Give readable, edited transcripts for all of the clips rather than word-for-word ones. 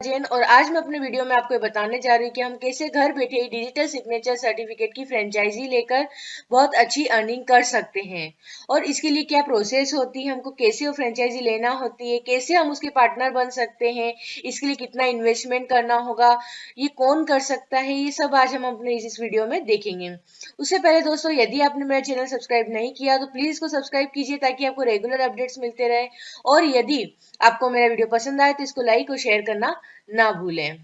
जैन और आज मैं अपने वीडियो में आपको बताने जा रही हूँ कि हम कैसे घर बैठे ही डिजिटल सिग्नेचर सर्टिफिकेट की फ्रेंचाइजी लेकर बहुत अच्छी अर्निंग कर सकते हैं। और इसके लिए क्या प्रोसेस होती है, हमको कैसे वो फ्रेंचाइजी लेना होती है, कैसे हम उसके पार्टनर बन सकते हैं, इसके लिए कितना इन्वेस्टमेंट करना होगा, ये कौन कर सकता है, ये सब आज हम अपने इस वीडियो में देखेंगे। उससे पहले दोस्तों, यदि आपने मेरा चैनल सब्सक्राइब नहीं किया तो प्लीज इसको सब्सक्राइब कीजिए ताकि आपको रेगुलर अपडेट्स मिलते रहे। और यदि आपको मेरा वीडियो पसंद आए तो इसको लाइक और शेयर करना ना भूलें।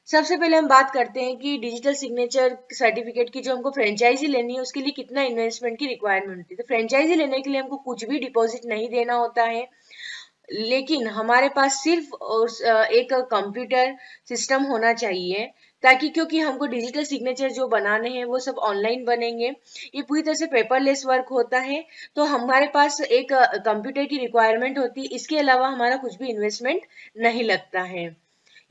सबसे पहले हम बात करते हैं कि डिजिटल सिग्नेचर सर्टिफिकेट की जो हमको फ्रेंचाइजी लेनी है उसके लिए कितना इन्वेस्टमेंट की रिक्वायरमेंट होती है। तो फ्रेंचाइजी लेने के लिए हमको कुछ भी डिपॉजिट नहीं देना होता है, लेकिन हमारे पास सिर्फ एक कंप्यूटर सिस्टम होना चाहिए, ताकि क्योंकि हमको डिजिटल सिग्नेचर जो बनाने हैं वो सब ऑनलाइन बनेंगे, ये पूरी तरह से पेपरलेस वर्क होता है। तो हमारे पास एक कंप्यूटर की रिक्वायरमेंट होती है, इसके अलावा हमारा कुछ भी इन्वेस्टमेंट नहीं लगता है।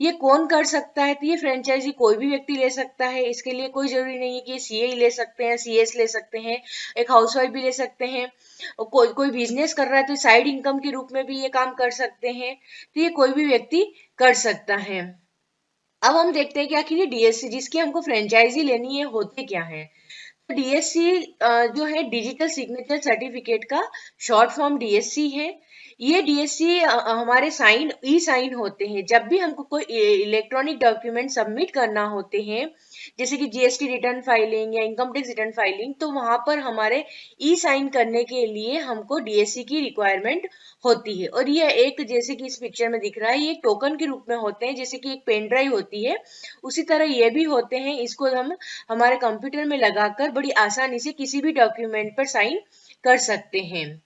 ये कौन कर सकता है? तो ये फ्रेंचाइजी कोई भी व्यक्ति ले सकता है। इसके लिए कोई जरूरी नहीं है कि सीए ले सकते हैं, सीएस ले सकते हैं, एक हाउसवाइफ भी ले सकते हैं, कोई कोई बिजनेस कर रहा है तो साइड इनकम के रूप में भी ये काम कर सकते हैं। तो ये कोई भी व्यक्ति कर सकता है। अब हम देखते हैं कि आखिर ये डीएससी जिसकी हमको फ्रेंचाइजी लेनी है होते क्या है। तो डीएससी जो है डिजिटल सिग्नेचर सर्टिफिकेट का शॉर्ट फॉर्म डीएससी है। ये डीएससी हमारे ई साइन होते हैं जब भी हमको कोई इलेक्ट्रॉनिक डॉक्यूमेंट सबमिट करना होते हैं, जैसे कि जीएसटी रिटर्न फाइलिंग या इनकम टैक्स रिटर्न फाइलिंग, तो वहां पर हमारे ई साइन करने के लिए हमको डीएससी की रिक्वायरमेंट होती है। और ये एक, जैसे कि इस पिक्चर में दिख रहा है, ये टोकन के रूप में होते हैं, जैसे कि एक पेन ड्राइव होती है उसी तरह ये भी होते हैं। इसको हम हमारे कंप्यूटर में लगाकर बड़ी आसानी से किसी भी डॉक्यूमेंट पर साइन कर सकते हैं।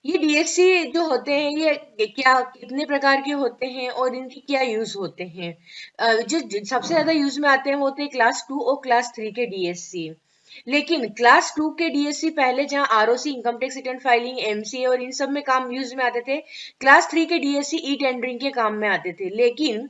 ये डीएससी जो होते हैं ये क्या कितने प्रकार के होते हैं और इनके क्या यूज होते हैं? जो सबसे ज्यादा यूज में आते हैं वो होते हैं क्लास 2 और क्लास 3 के डीएससी। लेकिन क्लास 2 के डीएससी पहले जहां ROC, income tax return filing, MCA और इन सब में काम यूज में आते थे, क्लास 3 के डीएससी ई टेंडरिंग के काम में आते थे। लेकिन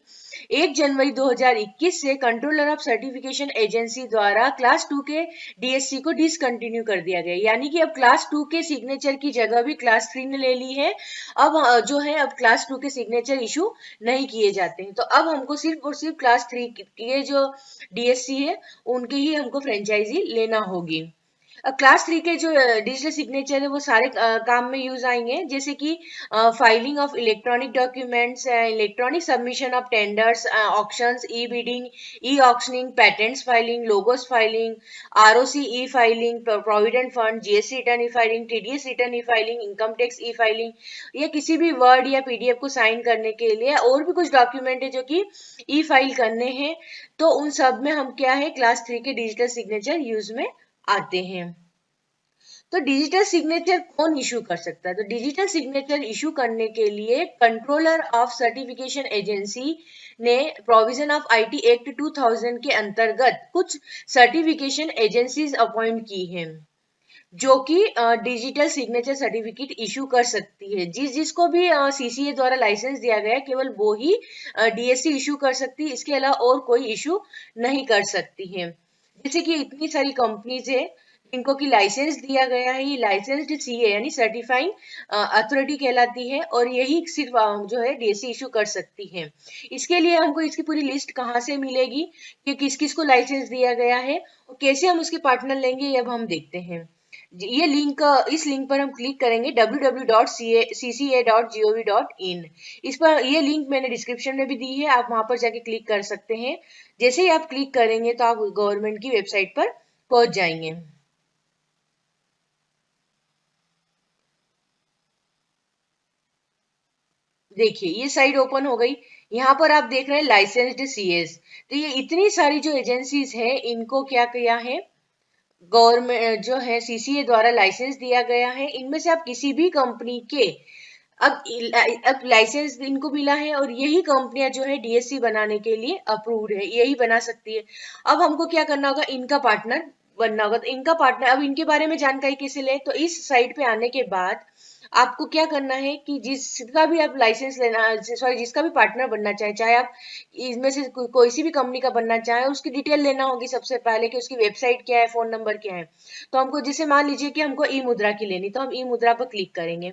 1 जनवरी 2021 से कंट्रोलर ऑफ सर्टिफिकेशन एजेंसी द्वारा क्लास 2 के डीएससी को डिसकंटिन्यू कर दिया गया, यानी कि अब क्लास 2 के सिग्नेचर की जगह भी क्लास 3 ने ले ली है। अब जो है अब क्लास 2 के सिग्नेचर इशू नहीं किए जाते हैं। तो अब हमको सिर्फ और सिर्फ क्लास 3 के जो डीएससी है उनके ही हमको फ्रेंचाइजी लेना होगी। क्लास 3 के जो डिजिटल सिग्नेचर है वो सारे काम में यूज आएंगे, जैसे कि filing of electronic documents, electronic submission of tenders, auctions, E bidding, E auctioning, patents filing, logos filing, ROC E filing, provident fund, GST return E filing, TDS return E filing, income tax e filing, या किसी भी word या PDF को sign करने के लिए और भी कुछ डॉक्यूमेंट है जो कि ई फाइल करने हैं। तो उन सब में हम क्या है, क्लास 3 के डिजिटल सिग्नेचर यूज में आते हैं। तो डिजिटल सिग्नेचर कौन इशू कर सकता है? तो डिजिटल सिग्नेचर इशू करने के लिए कंट्रोलर ऑफ सर्टिफिकेशन एजेंसी ने प्रोविजन ऑफ आईटी एक्ट 2000 के अंतर्गत कुछ सर्टिफिकेशन एजेंसीज अपॉइंट की हैं, जो कि डिजिटल सिग्नेचर सर्टिफिकेट इशू कर सकती है। जिसको भी सीसीए द्वारा लाइसेंस दिया गया है केवल वो ही डीएससी इशू कर सकती है, इसके अलावा और कोई इशू नहीं कर सकती है। जैसे कि इतनी सारी कंपनीज है इनको की लाइसेंस दिया गया है, ये लाइसेंस्ड सीए यानी सर्टिफाइंग अथॉरिटी कहलाती है, और यही सिर्फ जो है डीएससी इशू कर सकती है। इसके लिए हमको इसकी पूरी लिस्ट कहाँ से मिलेगी कि किस किस को लाइसेंस दिया गया है और कैसे हम उसके पार्टनर लेंगे, ये अब हम देखते हैं। ये लिंक, इस लिंक पर हम क्लिक करेंगे www.cca.gov.in। इस पर ये लिंक मैंने डिस्क्रिप्शन में भी दी है, आप वहां पर जाके क्लिक कर सकते हैं। जैसे ही आप क्लिक करेंगे तो आप गवर्नमेंट की वेबसाइट पर पहुंच जाएंगे। देखिए ये साइट ओपन हो गई। यहाँ पर आप देख रहे हैं लाइसेंस्ड सीएस। तो ये इतनी सारी जो एजेंसीज है इनको क्या किया है, गवर्नमेंट जो है सीसीए द्वारा लाइसेंस दिया गया है। इनमें से आप किसी भी कंपनी के अब लाइसेंस इनको मिला है और यही कंपनियां जो है डीएससी बनाने के लिए अप्रूव्ड है, यही बना सकती है। अब हमको क्या करना होगा, इनका पार्टनर बनना होगा। तो इनका पार्टनर, अब इनके बारे में जानकारी कैसे ले, तो इस साइट पे आने के बाद आपको क्या करना है कि जिसका भी आप लाइसेंस लेना, सॉरी जिसका भी पार्टनर बनना चाहे, चाहे आप इसमें से कोई सी भी कंपनी का बनना चाहे, उसकी डिटेल लेना होगी सबसे पहले कि उसकी वेबसाइट क्या है, फोन नंबर क्या है। तो हमको जैसे मान लीजिए कि हमको ई मुद्रा की लेनी, तो हम ई मुद्रा पर क्लिक करेंगे।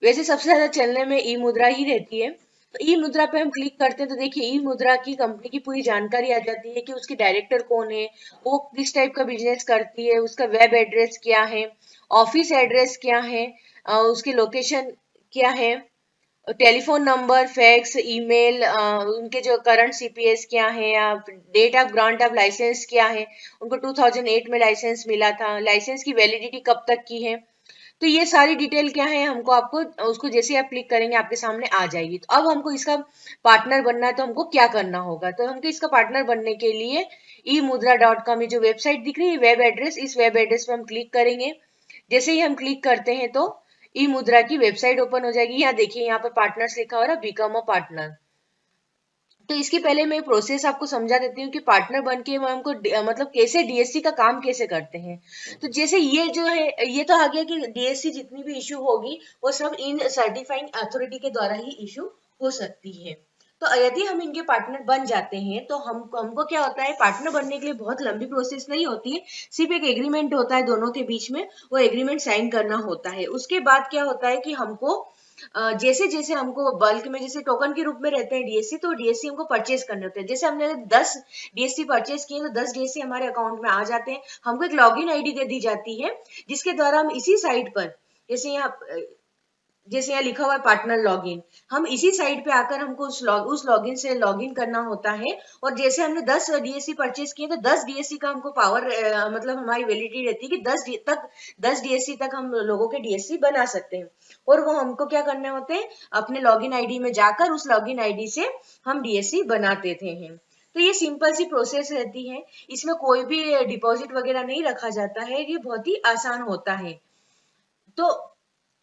वैसे सबसे ज्यादा चलने में ई मुद्रा ही रहती है। तो ई मुद्रा पे हम क्लिक करते हैं तो देखिए ई मुद्रा की कंपनी की पूरी जानकारी आ जाती है कि उसके डायरेक्टर कौन है, वो किस टाइप का बिजनेस करती है, उसका वेब एड्रेस क्या है, ऑफिस एड्रेस क्या है, उसकी लोकेशन क्या है, टेलीफोन नंबर, फैक्स, ईमेल, उनके जो करंट सीपीएस क्या है, या date of grant of licence क्या है, उनको 2008 में लाइसेंस मिला था, लाइसेंस की वैलिडिटी कब तक की है। तो ये सारी डिटेल क्या है, हमको आपको उसको जैसे ही आप क्लिक करेंगे आपके सामने आ जाएगी। तो अब हमको इसका पार्टनर बनना है तो हमको क्या करना होगा, तो हमको इसका पार्टनर बनने के लिए eMudra.com ये जो वेबसाइट दिख रही है वेब एड्रेस, इस वेब एड्रेस पे हम क्लिक करेंगे। जैसे ही हम क्लिक करते हैं तो ई मुद्रा की वेबसाइट ओपन हो जाएगी। यहाँ देखिए यहाँ पे पार्टनर्स लिखा हो रहा है, बिकम अ पार्टनर। तो इसके पहले मैं प्रोसेस आपको समझा देती हूँ कि पार्टनर बन के वो हमको मतलब कैसे डीएससी का काम कैसे करते हैं। तो जैसे ये जो है ये तो आ गया कि डीएससी जितनी भी इशू होगी वो सब इन सर्टिफाइंग अथॉरिटी के द्वारा ही इशू हो सकती है। तो यदि हम इनके पार्टनर बन जाते हैं तो हमको क्या होता है, पार्टनर बनने के लिए बहुत लंबी प्रोसेस नहीं होती है, सिर्फ एक एग्रीमेंट होता है दोनों के बीच में, वो एग्रीमेंट साइन करना होता है। उसके बाद क्या होता है कि हमको जैसे जैसे हमको बल्क में जैसे टोकन के रूप में रहते हैं डीएससी, तो डीएससी हमको परचेज करने होते हैं। जैसे हमने 10 डीएससी परचेज किए तो 10 डीएससी हमारे अकाउंट में आ जाते हैं। हमको एक लॉगिन आईडी दे दी जाती है जिसके द्वारा हम इसी साइट पर, जैसे यहाँ लिखा हुआ है पार्टनर लॉगिन, हम इसी साइट पे आकर हमको उस लॉगिन से लॉगिन करना होता है। और जैसे हमने 10 डीएससी परचेज किए तो 10 डीएससी का हमको पावर मतलब हमारी वैलिडिटी रहती है कि 10 डीएससी तक हम लोगों के डीएससी बना सकते हैं। और वो हमको क्या करने होते हैं, अपने लॉगिन आईडी में जाकर उस लॉगिन आईडी से हम डीएससी बनाते थे हैं। तो ये सिंपल सी प्रोसेस रहती है, इसमें कोई भी डिपॉजिट वगैरह नहीं रखा जाता है, ये बहुत ही आसान होता है। तो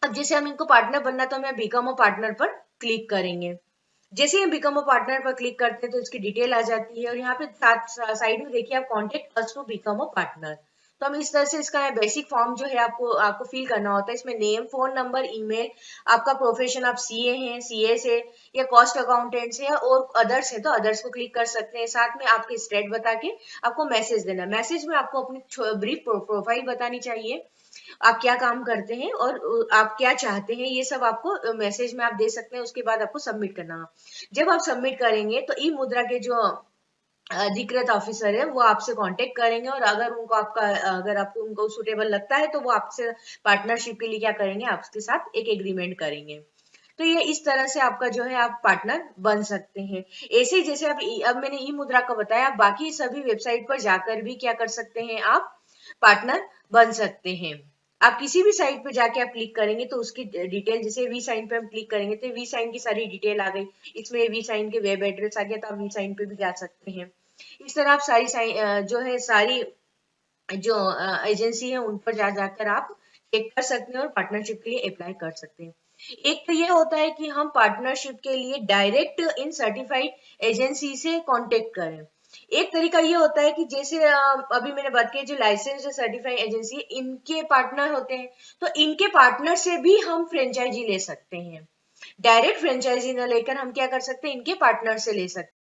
अब जैसे हम इनको पार्टनर बनना तो हमें बिकम अ पार्टनर पर क्लिक करेंगे। जैसे ही हम बिकम अ पार्टनर पर क्लिक करते हैं तो इसकी डिटेल आ जाती है और यहाँ पे साइड में देखिए आप contact us to become a partner. तो हम इस तरह से इसका बेसिक फॉर्म जो है आपको आपको फिल करना होता है। इसमें नेम, फोन नंबर, ईमेल, आपका प्रोफेशन, आप सीए हैं, सीए से या कॉस्ट अकाउंटेंट से और अदर्स है तो अदर्स को क्लिक कर सकते हैं। साथ में आपके स्टेट बता के आपको मैसेज देना। मैसेज में आपको अपनी ब्रीफ प्रोफाइल बतानी चाहिए, आप क्या काम करते हैं और आप क्या चाहते हैं, ये सब आपको मैसेज में आप दे सकते हैं। उसके बाद आपको सबमिट करना है। जब आप सबमिट करेंगे तो ई मुद्रा के जो अधिकृत ऑफिसर है वो आपसे कांटेक्ट करेंगे और अगर आपको उनको सुटेबल लगता है तो वो आपसे पार्टनरशिप के लिए क्या करेंगे, आपके साथ एक एग्रीमेंट करेंगे। तो ये इस तरह से आपका जो है आप पार्टनर बन सकते हैं। ऐसे ही जैसे अब मैंने ई मुद्रा का बताया, आप बाकी सभी वेबसाइट पर जाकर भी क्या कर सकते हैं, आप पार्टनर बन सकते हैं। आप किसी भी साइट पे जाके आप क्लिक करेंगे तो उसकी डिटेल, जैसे वी साइन पे हम क्लिक करेंगे तो वी साइन की सारी डिटेल आ गई। इसमें वी साइन के वेब एड्रेस आ गया तो आप वी साइन पे भी जा सकते हैं। इस तरह आप सारी जो है सारी जो एजेंसी है उन पर जाकर आप चेक कर सकते हैं और पार्टनरशिप के लिए अप्लाई कर सकते हैं। एक तो ये होता है कि हम पार्टनरशिप के लिए डायरेक्ट इन सर्टिफाइड एजेंसी से कांटेक्ट करें। एक तरीका ये होता है कि जैसे अभी मैंने बात की जो लाइसेंस सर्टिफाइड एजेंसी इनके पार्टनर होते हैं, तो इनके पार्टनर से भी हम फ्रेंचाइजी ले सकते हैं। डायरेक्ट फ्रेंचाइजी न लेकर हम क्या कर सकते हैं, इनके पार्टनर से ले सकते हैं।